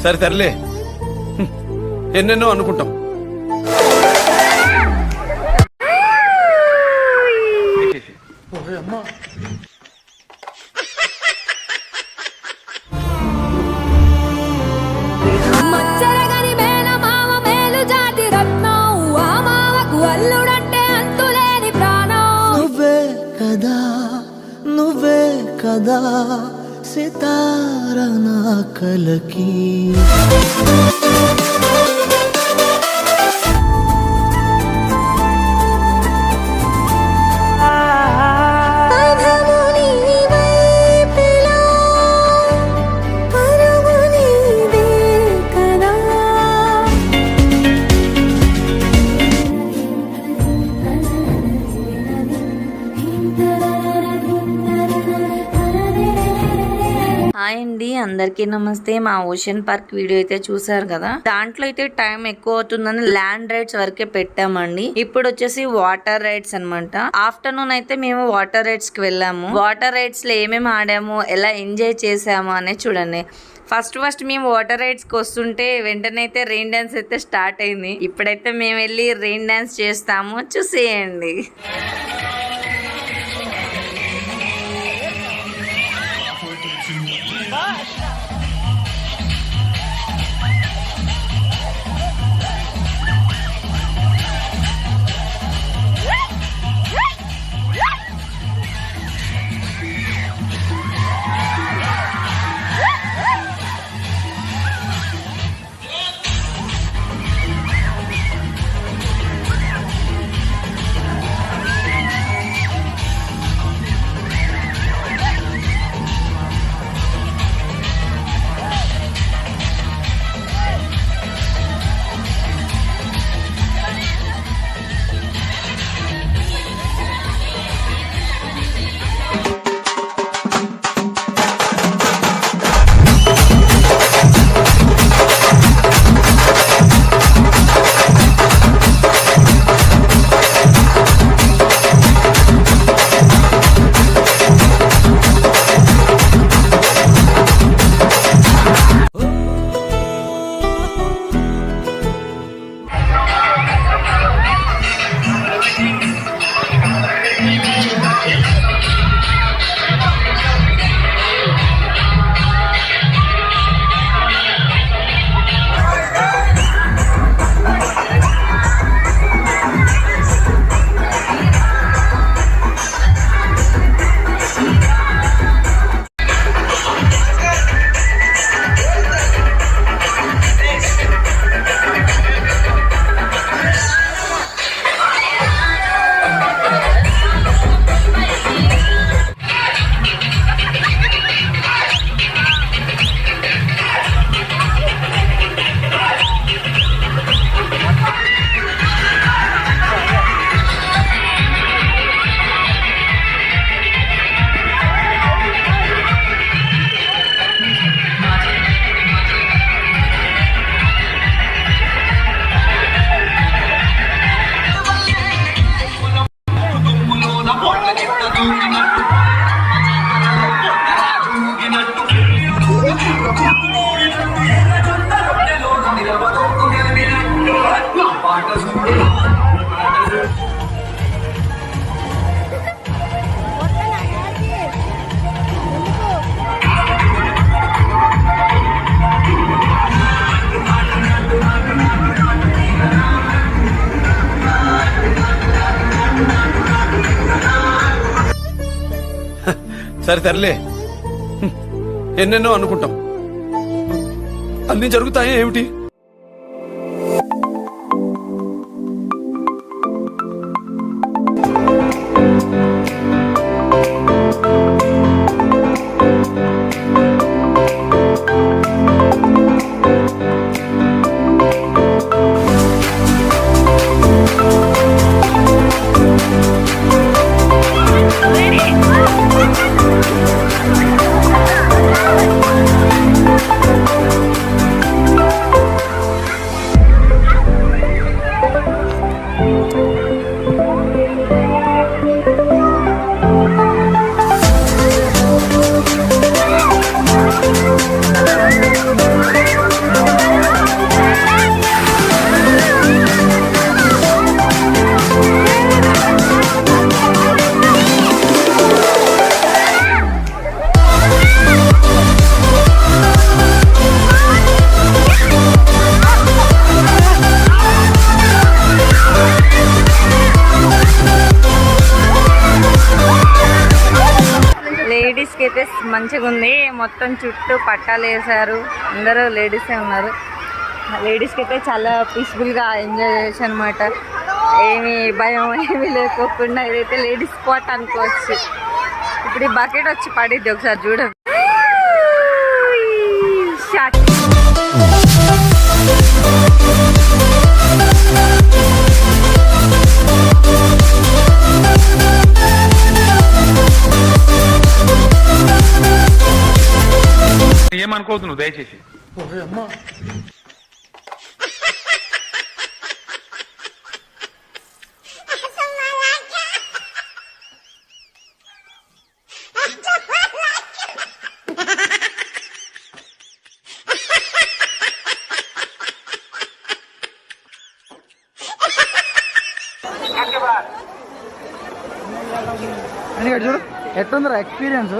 సరే తరలే, ఎన్నెన్నో అనుకుంటాం. నువ్వే కదా సితారా నా కలకి. హాయ్ అండి, అందరికీ నమస్తే. మా ఓషన్ పార్క్ వీడియో అయితే చూసారు కదా, దాంట్లో అయితే టైం ఎక్కువ అవుతుందని ల్యాండ్ రైడ్స్ వరకే పెట్టామండి. ఇప్పుడు వచ్చేసి వాటర్ రైడ్స్ అన్నమాట. ఆఫ్టర్నూన్ అయితే మేము వాటర్ రైడ్స్ కి వెళ్ళాము. వాటర్ రైడ్స్ లో ఏమేమి ఆడాము, ఎలా ఎంజాయ్ చేసాము అనే చూడండి. ఫస్ట్ మేము వాటర్ రైడ్స్ కి వస్తుంటే వెంటనే అయితే రెయిన్ డాన్స్ అయితే స్టార్ట్ అయింది. ఇప్పుడైతే మేము వెళ్ళి రెయిన్ డాన్స్ చేస్తాము, చూసేయండి. సరే తరలే, ఎన్నెన్నో అనుకుంటాం. అన్ని జరుగుతాయా ఏమిటి? మంచిగా ఉంది. మొత్తం చుట్టూ పట్టాలు వేసారు. అందరూ లేడీసే ఉన్నారు. లేడీస్కి అయితే చాలా పీస్ఫుల్గా ఎంజాయ్ చేయొచ్చు అనమాట. ఏమి భయం ఏమి లేకోకుండా ఇదైతే లేడీస్ స్పాట్ అనుకోవచ్చు. ఇప్పుడు ఈ బకెట్ వచ్చి పడిద్ది, ఒకసారి చూడండి. ఏమనుకోవద్దు నువ్వు దయచేసి. చూడు ఎట్లుందిరా ఎక్స్పీరియన్స్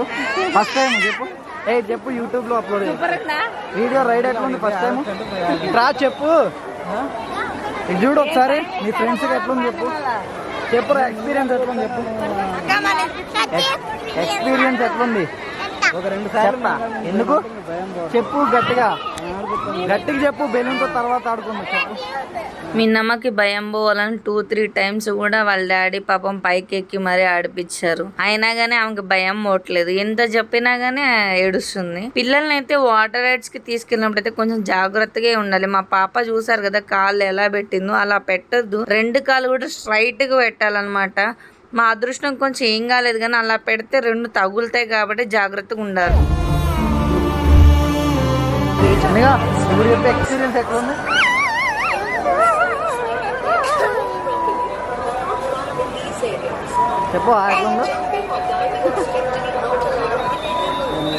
ఫస్ట్ టైం చెప్పు. చెప్పు యూట్యూబ్ లో అప్లోడ్ వీడియో రైడ్ ఎట్లుంది ఫస్ట్ టైం రా చెప్పు. ఇది చూడు ఒకసారి మీ ఫ్రెండ్స్ కి ఎట్లుంది చెప్పు. చెప్పురా ఎక్స్పీరియన్స్ ఎట్లుంది చెప్పు. ఎక్స్పీరియన్స్ ఎట్లుంది ఒక 2 సార్లు ఎందుకు చెప్పు. గట్టిగా చెప్పు. బెలూన్తో తర్వాత ఆడుకుందాం చెప్పు. మిన్నమ్మకి భయం పోవాలని 2-3 టైమ్స్ కూడా వాళ్ళ డాడీ పాపం పైకి ఎక్కి మరీ ఆడిపించారు. అయినా గానీ ఆమెకి భయం పోవట్లేదు. ఎంత చెప్పినా గానీ ఏడుస్తుంది. పిల్లల్ని అయితే వాటర్ రైడ్స్ కి తీసుకెళ్ళినప్పుడు అయితే కొంచెం జాగ్రత్తగా ఉండాలి. మా పాప చూసారు కదా కాళ్ళు ఎలా పెట్టిందో, అలా పెట్టద్దు. 2 కాళ్ళు కూడా స్ట్రైట్ గా పెట్టాలన్నమాట. మా అదృష్టం కొంచెం ఏం కాలేదు కానీ అలా పెడితే 2 తగులుతాయి కాబట్టి జాగ్రత్తగా ఉండాలి. ఇప్పుడు చెప్పే ఎక్స్పీరియన్స్ ఎట్లుంది చెప్పు. ఎట్లుందో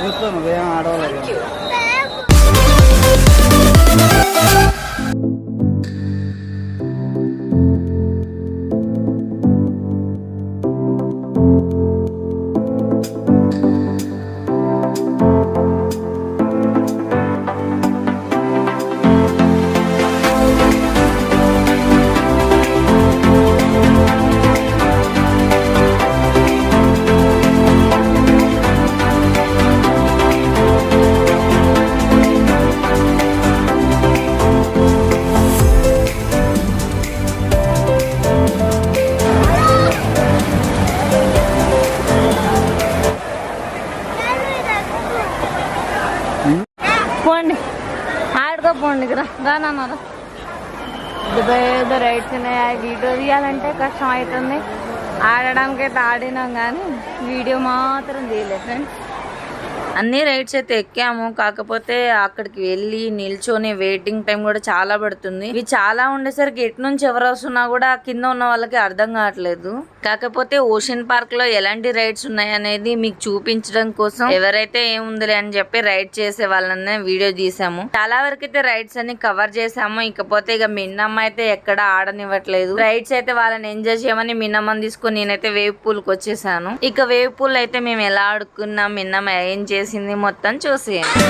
చూస్తాను నువ్వేం ఆడవలేదు. పోండి ఆడుకోపోండి రానన్నారు. పెద్ద రైడ్స్ ఉన్నాయి. వీడియో తీయాలంటే కష్టం అవుతుంది. ఆడడానికి అయితే ఆడినాం కానీ వీడియో మాత్రం తీయలేదు ఫ్రెండ్స్. అన్ని రైడ్స్ అయితే ఎక్కాము. కాకపోతే అక్కడికి వెళ్ళి నిల్చొని వెయిటింగ్ టైం కూడా చాలా పడుతుంది. ఇవి చాలా ఉండేసరికి ఎటు నుంచి ఎవరు వస్తున్నా కూడా కింద ఉన్న వాళ్ళకి అర్థం కావట్లేదు. కాకపోతే ఓషన్ పార్క్ లో ఎలాంటి రైడ్స్ ఉన్నాయి అనేది మీకు చూపించడం కోసం ఎవరైతే ఏముందిలే అని చెప్పి రైడ్ చేసే వాళ్ళనే వీడియో తీసాము. చాలా వరకు అయితే రైడ్స్ అన్ని కవర్ చేసాము. ఇకపోతే ఇక మిన్నమ్మ అయితే ఎక్కడ ఆడనివ్వట్లేదు. రైడ్స్ అయితే వాళ్ళని ఎంజాయ్ చేయమని మిన్నమ్మని తీసుకొని నేనైతే వేవ్ పూల్ కి వచ్చేసాను. ఇక వేవ్ పూల్ అయితే మేము ఎలా ఆడుకున్నాం, మిన్నమ్మ ఏం చేసింది మొత్తం చూసేయండి.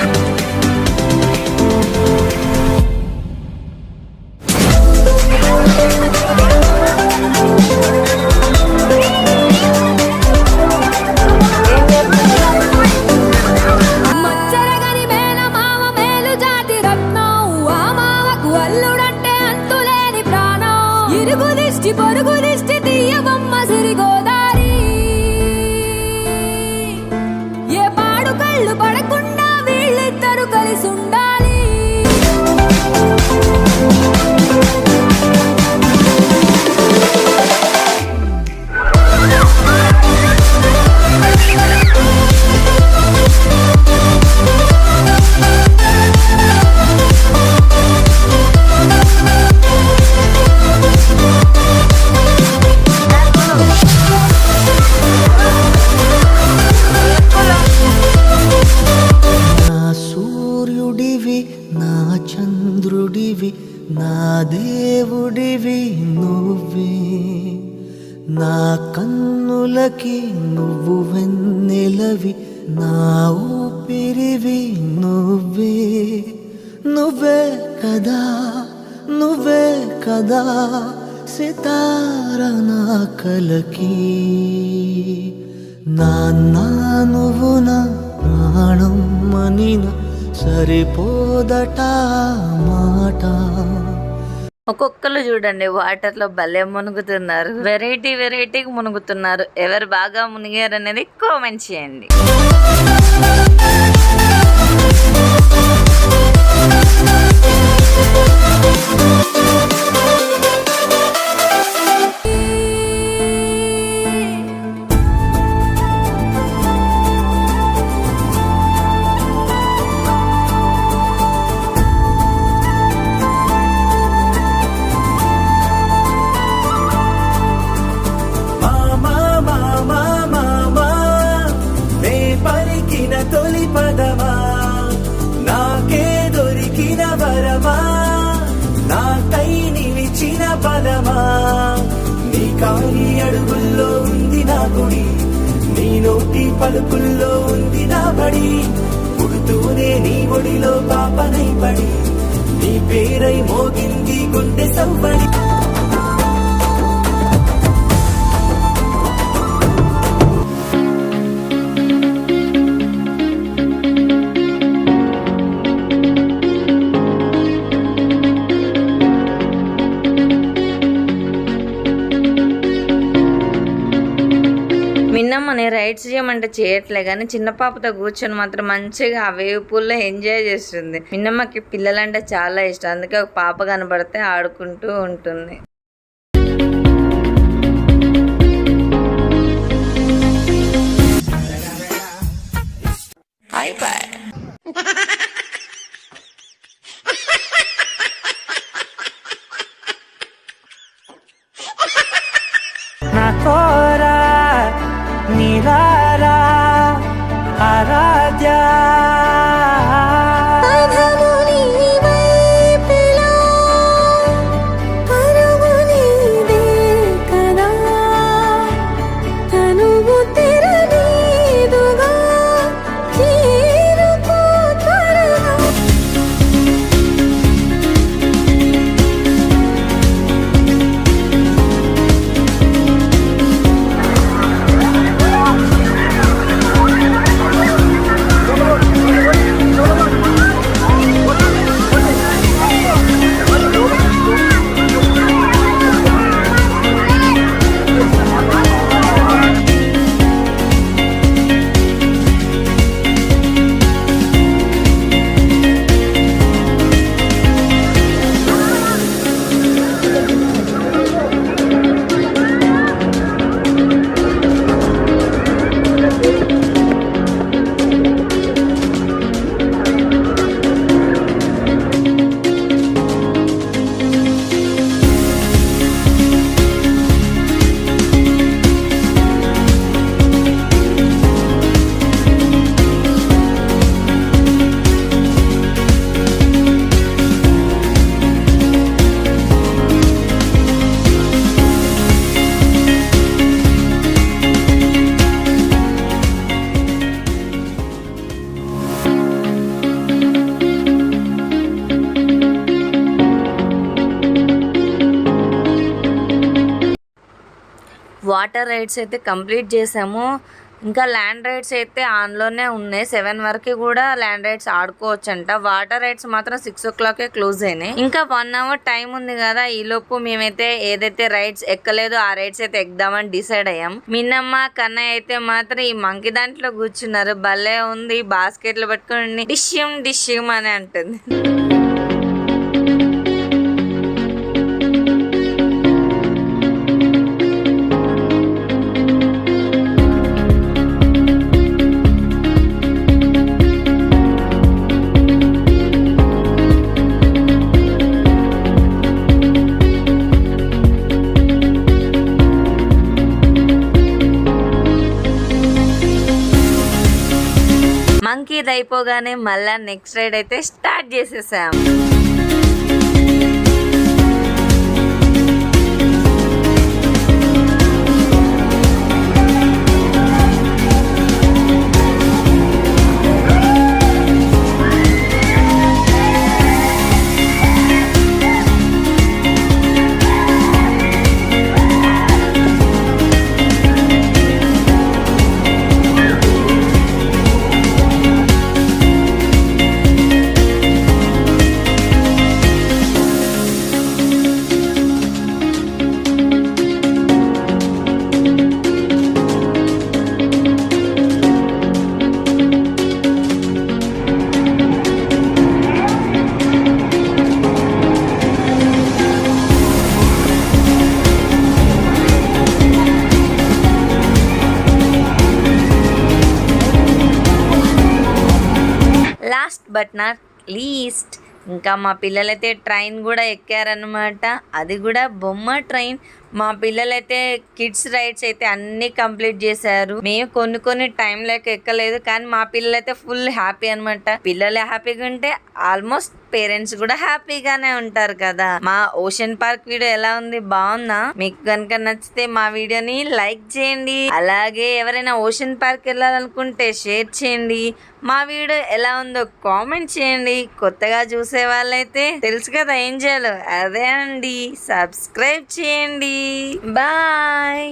పొరుగు దిష్టి తీయవమ్మ సిరిగోదారి ఏ పాడు కళ్ళు పడకుండా వీళ్ళిద్దరు కలిసి ఉండాలి. చంద్రుడివి నా దేవుడివి నువ్వే, నా కన్నులకి నువ్వు వెన్నెలవి, నా ఊపిరివి నువ్వే. నువ్వే కదా నువ్వే కదా సితార నా కలకి, నాన్న నువ్వు నా ప్రాణం మనిన సరిపోదట మాట. ఒక్కొక్కరు చూడండి వాటర్ లో భలే మునుగుతున్నారు, వెరైటీగా మునుగుతున్నారు. ఎవరు బాగా మునిగారు అనేది కామెంట్ చేయండి. తొలి పదమా నాకే దొరికిన వరమా, నాకై నిలిచిన పదమా, నీ కాలి అడుగుల్లో ఉంది నా గుడి, నీ నోటి పలుకుల్లో ఉంది నా బడి, పుడుతూనే నీ ఒడిలో పాపనై పడి, నీ పేరై మోగింది గుండె సవ్వడి. మిన్నమ్మని రైడ్స్ చేయమంటే చేయట్లే కానీ చిన్న పాపతో కూర్చొని మాత్రం మంచిగా ఆ వేవ్ పూల్లో ఎంజాయ్ చేస్తుంది. మిన్నమ్మకి పిల్లలంటే చాలా ఇష్టం, అందుకే ఒక పాప కనబడితే ఆడుకుంటూ ఉంటుంది. నా కోరా నీలారా ఆరాధ్య వాటర్ రైడ్స్ అయితే కంప్లీట్ చేసాము. ఇంకా ల్యాండ్ రైడ్స్ అయితే ఆన్లోనే ఉన్నాయి. 7 వరకు కూడా ల్యాండ్ రైడ్స్ ఆడుకోవచ్చంట. వాటర్ రైడ్స్ మాత్రం 6 o'clock క్లోజ్ అయినాయి. ఇంకా 1 hour టైం ఉంది కదా, ఈ లోపు మేమైతే ఏదైతే రైడ్స్ ఎక్కలేదో ఆ రైడ్స్ అయితే ఎక్కుదామని డిసైడ్ అయ్యాం. మిన్నమ్మ కన్నయ్య అయితే మాత్రం ఈ మంకీ దాంట్లో కూర్చున్నారు. భలే ఉంది, బాస్కెట్లు పట్టుకుని డిష్యూమ్ అని అంటుంది. మంకీది అయిపోగానే మళ్ళా నెక్స్ట్ రైడ్ అయితే స్టార్ట్ చేసేసాం. బట్ నాట్ లీస్ట్ ఇంకా మా పిల్లలైతే ట్రైన్ కూడా ఎక్కారనమాట. అది కూడా బొమ్మ ట్రైన్. మా పిల్లలైతే కిడ్స్ రైడ్స్ అయితే అన్ని కంప్లీట్ చేశారు. మేము కొన్ని టైం లేక ఎక్కలేదు, కానీ మా పిల్లలైతే ఫుల్ హ్యాపీ అనమాట. పిల్లలు హ్యాపీగా ఉంటే ఆల్మోస్ట్ పేరెంట్స్ కూడా హ్యాపీగానే ఉంటారు కదా. మా ఓషన్ పార్క్ వీడియో ఎలా ఉంది, బాగుందా? మీకు కనుక నచ్చితే మా వీడియోని లైక్ చేయండి. అలాగే ఎవరైనా ఓషన్ పార్క్ వెళ్ళాలనుకుంటే షేర్ చేయండి. మా వీడియో ఎలా ఉందో కామెంట్ చేయండి. కొత్తగా చూసే వాళ్ళైతే తెలుసు కదా ఏం చేయాలో, అదే అండి, సబ్స్క్రైబ్ చేయండి. బాయ్.